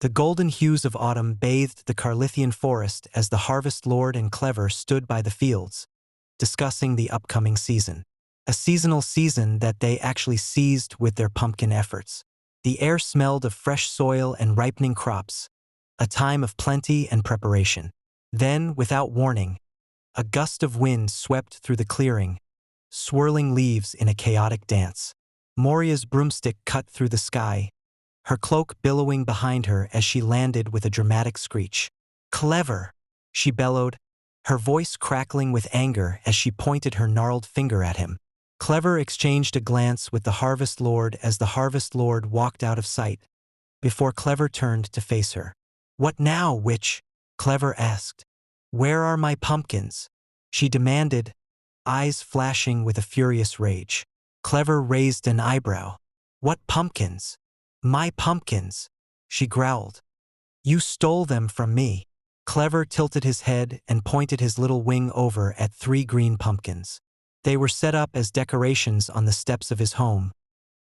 The golden hues of autumn bathed the Carlithian forest as the Harvest Lord and Clever stood by the fields, discussing the upcoming season. A seasonal season that they actually seized with their pumpkin efforts. The air smelled of fresh soil and ripening crops, a time of plenty and preparation. Then, without warning, a gust of wind swept through the clearing, swirling leaves in a chaotic dance. Moria's broomstick cut through the sky, her cloak billowing behind her as she landed with a dramatic screech. "Clever!" she bellowed, her voice crackling with anger as she pointed her gnarled finger at him. Clever exchanged a glance with the Harvest Lord as the Harvest Lord walked out of sight, before Clever turned to face her. "What now, witch?" Clever asked. "Where are my pumpkins?" she demanded, eyes flashing with a furious rage. Clever raised an eyebrow. "What pumpkins?" "My pumpkins," she growled. "You stole them from me." Clever tilted his head and pointed his little wing over at 3 green pumpkins. They were set up as decorations on the steps of his home,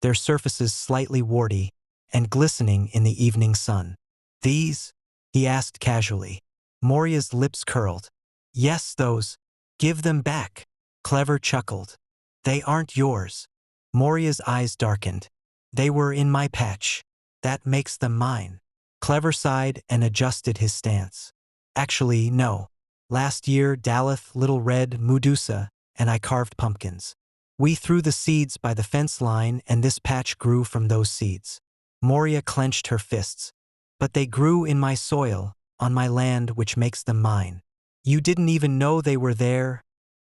their surfaces slightly warty and glistening in the evening sun. "These?" he asked casually. Moria's lips curled. "Yes, those. Give them back." Clever chuckled. "They aren't yours." Moria's eyes darkened. "They were in my patch. That makes them mine." Clever sighed and adjusted his stance. "Actually, no. Last year, Daleth, Little Red, Medusa, and I carved pumpkins. We threw the seeds by the fence line and this patch grew from those seeds." Moria clenched her fists. "But they grew in my soil, on my land, which makes them mine." "You didn't even know they were there,"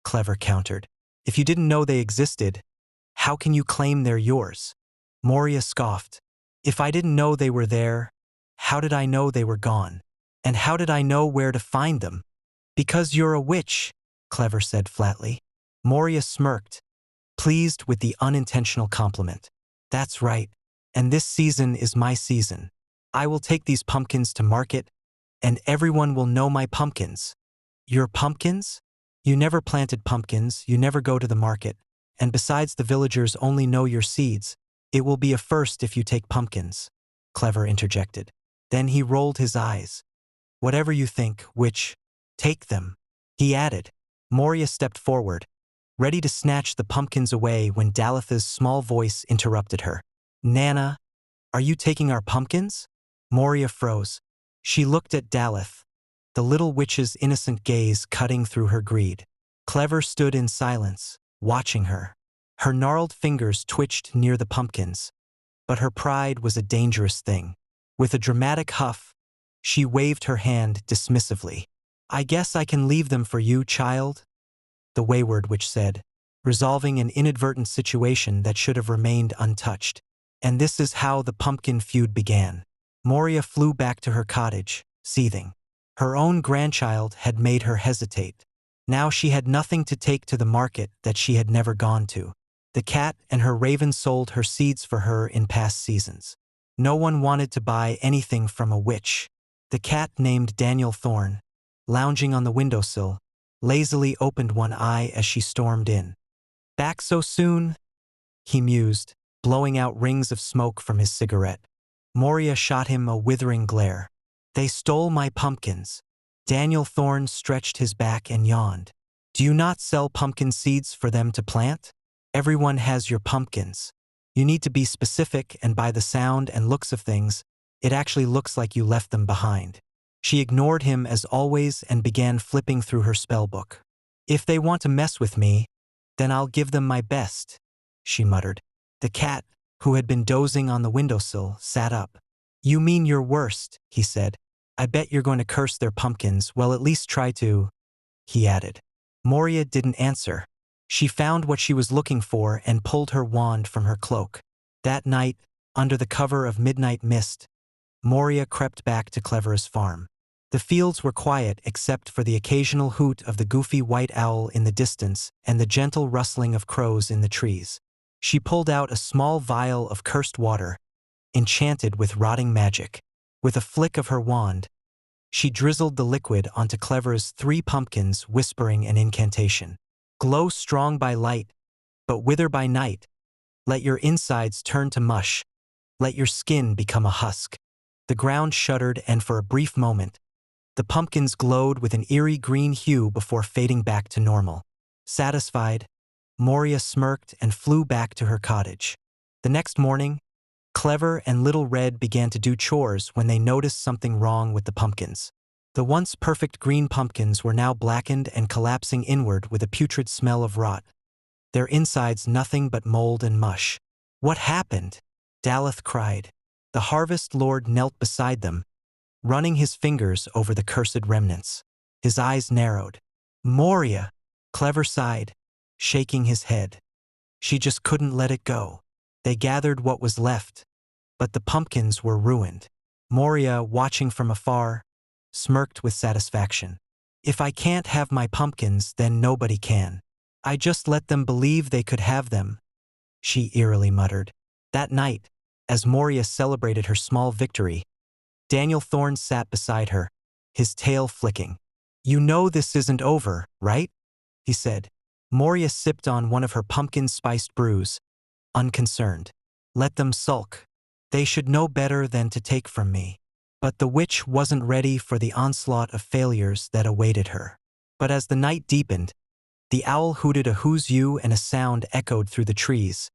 Clever countered. "If you didn't know they existed, how can you claim they're yours?" Moria scoffed. "If I didn't know they were there, how did I know they were gone? And how did I know where to find them?" "Because you're a witch," Clever said flatly. Moria smirked, pleased with the unintentional compliment. "That's right. And this season is my season. I will take these pumpkins to market, and everyone will know my pumpkins." "Your pumpkins? You never planted pumpkins, you never go to the market, and besides the villagers only know your seeds. It will be a first if you take pumpkins," Clever interjected. Then he rolled his eyes. "Whatever you think, witch, take them," he added. Moria stepped forward, ready to snatch the pumpkins away when Daletha's small voice interrupted her. "Nana, are you taking our pumpkins?" Moria froze. She looked at Daleth, the little witch's innocent gaze cutting through her greed. Clever stood in silence, watching her. Her gnarled fingers twitched near the pumpkins, but her pride was a dangerous thing. With a dramatic huff, she waved her hand dismissively. "I guess I can leave them for you, child," the wayward witch said, resolving an inadvertent situation that should have remained untouched. And this is how the Pumpkin Feud began. Moria flew back to her cottage, seething. Her own grandchild had made her hesitate. Now she had nothing to take to the market that she had never gone to. The cat and her raven sold her seeds for her in past seasons. No one wanted to buy anything from a witch. The cat named Daniel Thorne, lounging on the windowsill, lazily opened one eye as she stormed in. "Back so soon?" he mused, blowing out rings of smoke from his cigarette. Moria shot him a withering glare. "They stole my pumpkins." Daniel Thorne stretched his back and yawned. "Do you not sell pumpkin seeds for them to plant? Everyone has your pumpkins. You need to be specific, and by the sound and looks of things, it actually looks like you left them behind." She ignored him as always and began flipping through her spellbook. "If they want to mess with me, then I'll give them my best," she muttered. The cat, who had been dozing on the windowsill, sat up. "You mean your worst," he said. "I bet you're going to curse their pumpkins. Well, at least try to," he added. Moria didn't answer. She found what she was looking for and pulled her wand from her cloak. That night, under the cover of midnight mist, Moria crept back to Clever's farm. The fields were quiet except for the occasional hoot of the goofy white owl in the distance and the gentle rustling of crows in the trees. She pulled out a small vial of cursed water, enchanted with rotting magic. With a flick of her wand, she drizzled the liquid onto Clever's 3 pumpkins, whispering an incantation. "Glow strong by light, but wither by night. Let your insides turn to mush. Let your skin become a husk." The ground shuddered, and for a brief moment, the pumpkins glowed with an eerie green hue before fading back to normal. Satisfied, Moria smirked and flew back to her cottage. The next morning, Clever and Little Red began to do chores when they noticed something wrong with the pumpkins. The once perfect green pumpkins were now blackened and collapsing inward with a putrid smell of rot, their insides nothing but mold and mush. "What happened?" Daleth cried. The Harvest Lord knelt beside them, running his fingers over the cursed remnants. His eyes narrowed. "Moria," Clever sighed, shaking his head. She just couldn't let it go. They gathered what was left, but the pumpkins were ruined. Moria, watching from afar, smirked with satisfaction. "If I can't have my pumpkins, then nobody can. I just let them believe they could have them," she eerily muttered. That night, as Moria celebrated her small victory, Daniel Thorne sat beside her, his tail flicking. "You know this isn't over, right?" he said. Moria sipped on one of her pumpkin-spiced brews, unconcerned. "Let them sulk. They should know better than to take from me." But the witch wasn't ready for the onslaught of failures that awaited her. But as the night deepened, the owl hooted a who's you, and a sound echoed through the trees,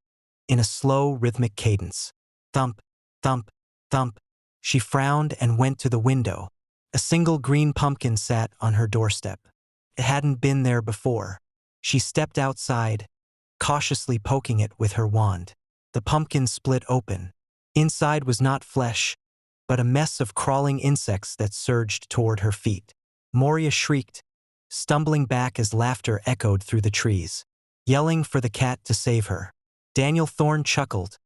in a slow, rhythmic cadence. Thump, thump, thump. She frowned and went to the window. A single green pumpkin sat on her doorstep. It hadn't been there before. She stepped outside, cautiously poking it with her wand. The pumpkin split open. Inside was not flesh, but a mess of crawling insects that surged toward her feet. Moria shrieked, stumbling back as laughter echoed through the trees, yelling for the cat to save her. Daniel Thorne chuckled,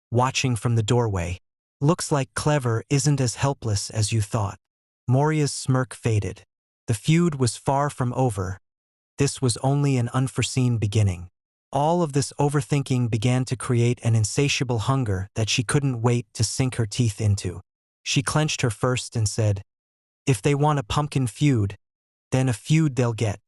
watching from the doorway. "Looks like Clever isn't as helpless as you thought." Moria's smirk faded. The feud was far from over. This was only an unforeseen beginning. All of this overthinking began to create an insatiable hunger that she couldn't wait to sink her teeth into. She clenched her fist and said, "If they want a pumpkin feud, then a feud they'll get."